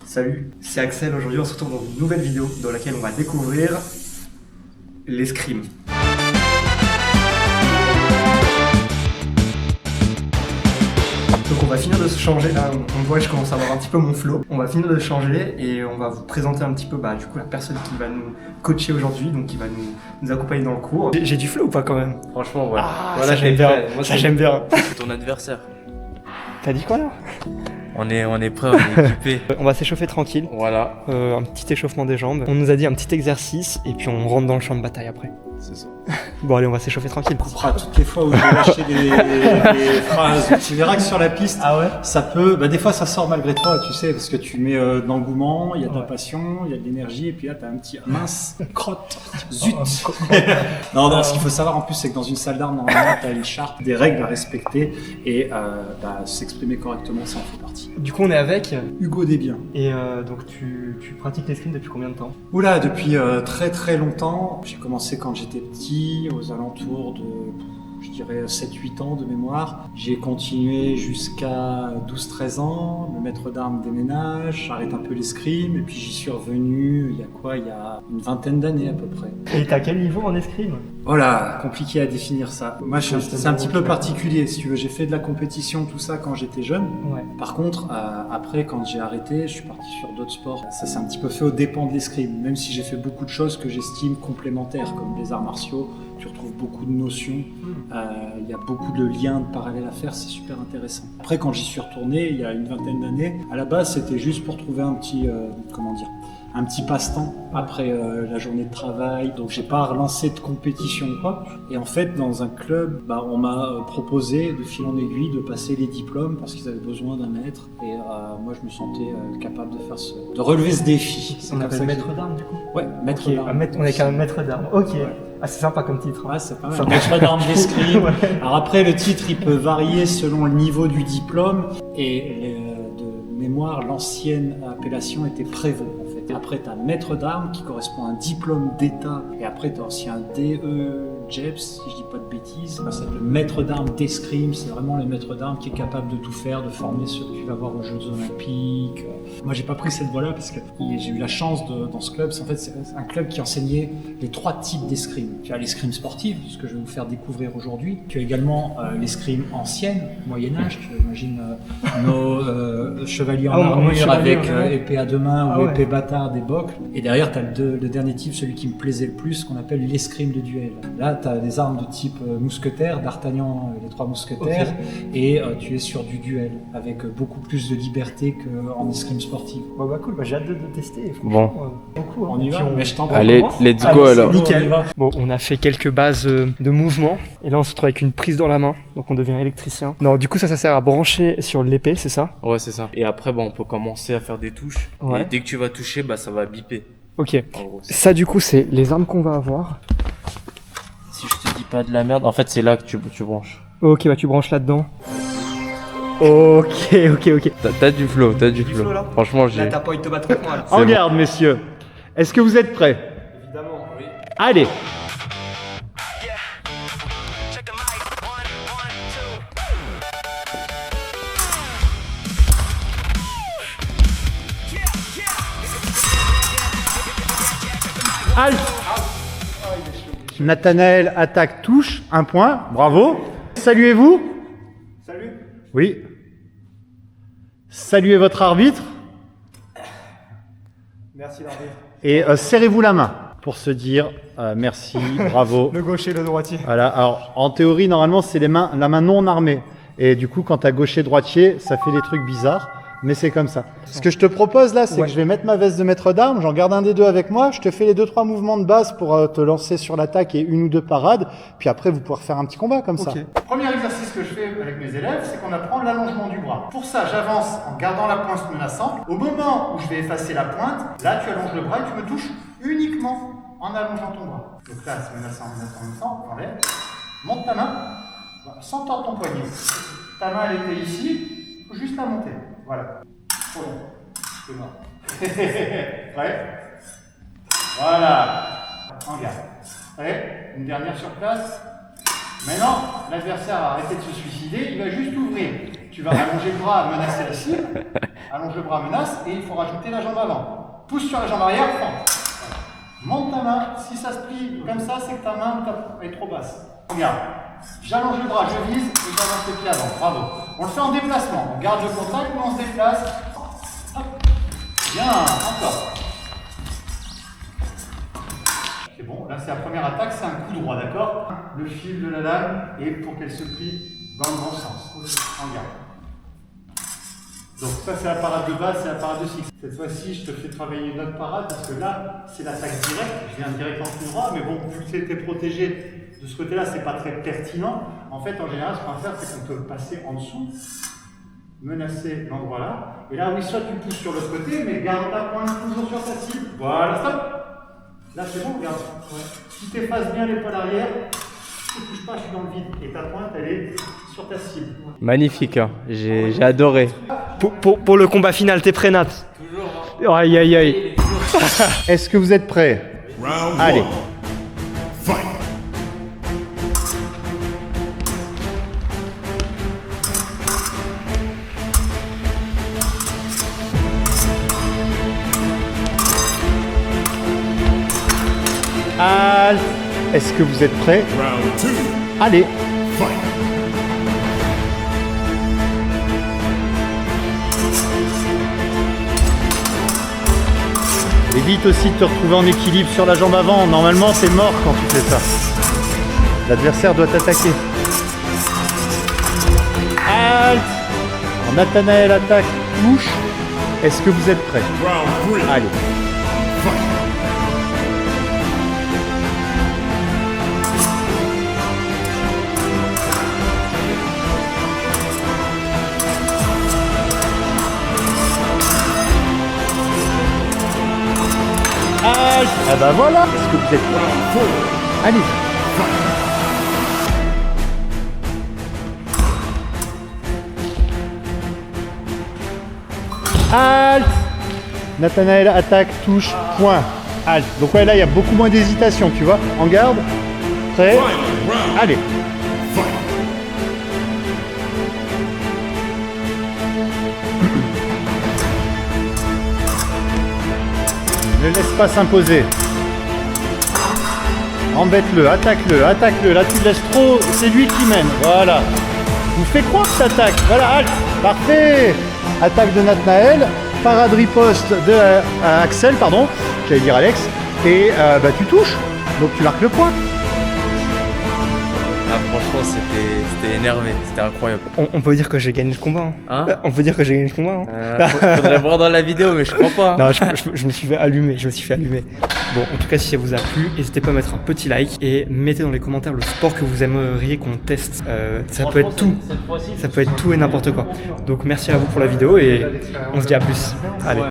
Salut, c'est Axel. Aujourd'hui on se retrouve dans une nouvelle vidéo dans laquelle on va découvrir l'escrime. Donc on va finir de se changer, là on voit que je commence à avoir un petit peu mon flow. On va finir de se changer et on va vous présenter un petit peu du coup la personne qui va nous coacher aujourd'hui, donc qui va nous accompagner dans le cours. J'ai du flow ou pas quand même? Franchement ouais. Ah, voilà, j'aime bien, ça j'aime bien. C'est ton adversaire. T'as dit quoi là? On est prêt, on est équipé. On va s'échauffer tranquille. Voilà. Un petit échauffement des jambes. On nous a dit un petit exercice et puis on rentre dans le champ de bataille après. C'est ça. Bon allez, on va s'échauffer tranquille. Toutes les fois où je vais lâcher des phrases, tu verras que sur la piste, ça peut, des fois ça sort malgré toi, tu sais, parce que tu mets de l'engouement, il y a de la passion, il y a de l'énergie, et puis là t'as un petit mince crotte, zut. Non, ce qu'il faut savoir en plus, c'est que dans une salle d'armes, normalement t'as une charte, des règles à respecter, et s'exprimer correctement, ça en fait partie. Du coup on est avec Hugo Desbiens. Et donc tu pratiques l'escrime depuis combien de temps? Oula, depuis très très longtemps. J'ai commencé quand j'étais petit, aux alentours de, je dirais, 7-8 ans de mémoire. J'ai continué jusqu'à 12-13 ans. Le maître d'armes déménage, j'arrête un peu l'escrime, et puis j'y suis revenu il y a une vingtaine d'années à peu près. Et t'as quel niveau en escrime? Voilà, compliqué à définir ça. Moi, c'est un petit peu particulier, si tu veux. J'ai fait de la compétition, tout ça, quand j'étais jeune. Ouais. Par contre, après, quand j'ai arrêté, je suis parti sur d'autres sports. Ça s'est un petit peu fait aux dépens de l'escrime, même si j'ai fait beaucoup de choses que j'estime complémentaires, comme les arts martiaux. Tu retrouves beaucoup de notions. Il y a beaucoup de liens, de parallèles à faire, c'est super intéressant. Après, quand j'y suis retourné, il y a une vingtaine d'années, à la base, c'était juste pour trouver un petit, un petit passe-temps après la journée de travail. Donc j'ai pas relancé de compétition ou quoi. Et en fait, dans un club, on m'a proposé de fil en aiguille de passer les diplômes parce qu'ils avaient besoin d'un maître. Et moi, je me sentais capable de relever ce défi. On appelle maître d'armes du coup? Ouais, maître d'armes. On est quand même maître d'armes. Ok. Ouais. Ah, c'est sympa comme titre. Ouais, c'est pas mal. Maître d'armes d'escrime. Ouais. Alors après, le titre, il peut varier selon le niveau du diplôme. Et de mémoire, l'ancienne appellation était prévôt. Après, tu as maître d'armes qui correspond à un diplôme d'état. Et après, tu as aussi un DE JEPS, si je dis pas de bêtises. C'est le maître d'armes d'escrime. C'est vraiment le maître d'armes qui est capable de tout faire, de former ceux que tu vas voir aux Jeux Olympiques. Moi, j'ai pas pris cette voie-là parce que j'ai eu la chance dans ce club. En fait, c'est un club qui enseignait les 3 types d'escrime. Tu as l'escrime sportive, ce que je vais vous faire découvrir aujourd'hui. Tu as également l'escrime ancienne, Moyen-Âge. Tu imagines nos chevaliers en armure avec épée à 2 mains ou épée bâtard. Des bocles, et derrière tu as le dernier type, celui qui me plaisait le plus, qu'on appelle l'escrime de duel. Là tu as des armes de type mousquetaire, d'Artagnan, les 3 mousquetaires, et tu es sur du duel avec beaucoup plus de liberté qu'en escrime sportive. Cool, j'ai hâte de tester. Bon, beaucoup, on y va, mais je t'en prie. Allez, let's go alors. Nickel. Bon, on a fait quelques bases de mouvement, et là on se retrouve avec une prise dans la main, donc on devient électricien. Non, du coup ça sert à brancher sur l'épée, c'est ça? Ouais, c'est ça. Et après, on peut commencer à faire des touches. Ouais. Et dès que tu vas toucher, ça va biper. Ok. Gros, ça du coup, c'est les armes qu'on va avoir. Si je te dis pas de la merde, en fait c'est là que tu branches. Ok, tu branches là-dedans. Ok. T'as du flow, là. Franchement, j'ai... Là, t'as pas envie de te battre avec moi là. En garde, messieurs. Est-ce que vous êtes prêts? Évidemment, oui. Allez. Halt. Nathanaël attaque, touche, 1 point, bravo. Saluez-vous. Salut. Oui. Saluez votre arbitre. Merci l'arbitre. Et serrez-vous la main pour se dire merci, bravo. Le gaucher, le droitier. Voilà, alors en théorie, normalement, c'est la main non armée. Et du coup, quand tu as gaucher-droitier, ça fait des trucs bizarres. Mais c'est comme ça. Ce que je te propose là, c'est que je vais mettre ma veste de maître d'armes, j'en garde un des 2 avec moi, je te fais les 2-3 mouvements de base pour te lancer sur l'attaque et 1 ou 2 parades, puis après vous pourrez faire un petit combat comme ça. Premier exercice que je fais avec mes élèves, c'est qu'on apprend l'allongement du bras. Pour ça, j'avance en gardant la pointe menaçante. Au moment où je vais effacer la pointe, là tu allonges le bras et tu me touches uniquement en allongeant ton bras. Donc là, c'est menaçant, enlève, monte ta main, sans tordre ton poignet. Ta main elle était ici, il faut juste la monter. Voilà. Prêt? Voilà. En garde. Prêt? Une dernière sur place. Maintenant, l'adversaire a arrêté de se suicider, il va juste ouvrir tu vas allonger le bras, menacer la cible. Allonge le bras, menace, et il faut rajouter la jambe avant. Pousse sur la jambe arrière, fente. Monte ta main. Si ça se plie comme ça, c'est que ta main est trop basse. Regarde. J'allonge le bras, je vise, et j'avance le pied avant. Bravo. On le fait en déplacement. On garde le contact, mais on se déplace. Hop. Bien, encore. C'est bon, là c'est la première attaque, c'est un coup droit, d'accord? Le fil de la lame, et pour qu'elle se plie dans le bon sens. En garde. Donc ça c'est la parade de base, c'est la parade de cycle. Cette fois-ci, je te fais travailler une autre parade, parce que là, c'est l'attaque directe. Je viens direct en coup droit, mais bon, vu que c'était protégé, de ce côté-là, c'est pas très pertinent. En fait, en général, ce qu'on va faire, c'est qu'on peut passer en dessous, menacer l'endroit là. Et là, oui, soit tu pousses sur l'autre côté, mais garde ta pointe toujours sur ta cible. Voilà, stop. Là, c'est bon, regarde. Ouais. Si tu effaces bien l'épaule arrière, tu ne touches pas, je suis dans le vide. Et ta pointe, elle est sur ta cible. Magnifique, hein. J'ai adoré. Pour le combat final, t'es prêt, Nat? Toujours. Aïe, aïe, aïe. Est-ce que vous êtes prêts? Allez. Halte. Est-ce que vous êtes prêts? Allez. Évite aussi de te retrouver en équilibre sur la jambe avant. Normalement, t'es mort quand tu fais ça. L'adversaire doit t'attaquer. Halte. Nathanaël attaque, touche. Est-ce que vous êtes prêts? Allez. Ah bah voilà. Est-ce que vous êtes prêts? Allez. Halte. Nathanaël attaque, touche, point. Halte. Donc ouais, là il y a beaucoup moins d'hésitation, tu vois. En garde. Prêt. Allez. Ne laisse pas s'imposer. Embête-le, attaque-le, attaque-le. Là tu le laisses trop, c'est lui qui mène. Voilà. Vous faites croire que t'attaques. Voilà, halte. Parfait. Attaque de Nathanaël. Parade riposte de Axel, pardon. J'allais dire Alex. Et bah tu touches. Donc tu marques le point. Ah, franchement, c'était énervé, c'était incroyable. On peut dire que j'ai gagné le combat. Hein? On peut dire que j'ai gagné le combat. Faudrait voir dans la vidéo, mais je crois pas. Non, je me suis fait allumer, Bon, en tout cas, si ça vous a plu, n'hésitez pas à mettre un petit like et mettez dans les commentaires le sport que vous aimeriez qu'on teste. Ça peut être tout. Ça peut être tout et n'importe quoi. Donc merci à vous pour la vidéo et on se dit à plus. Allez.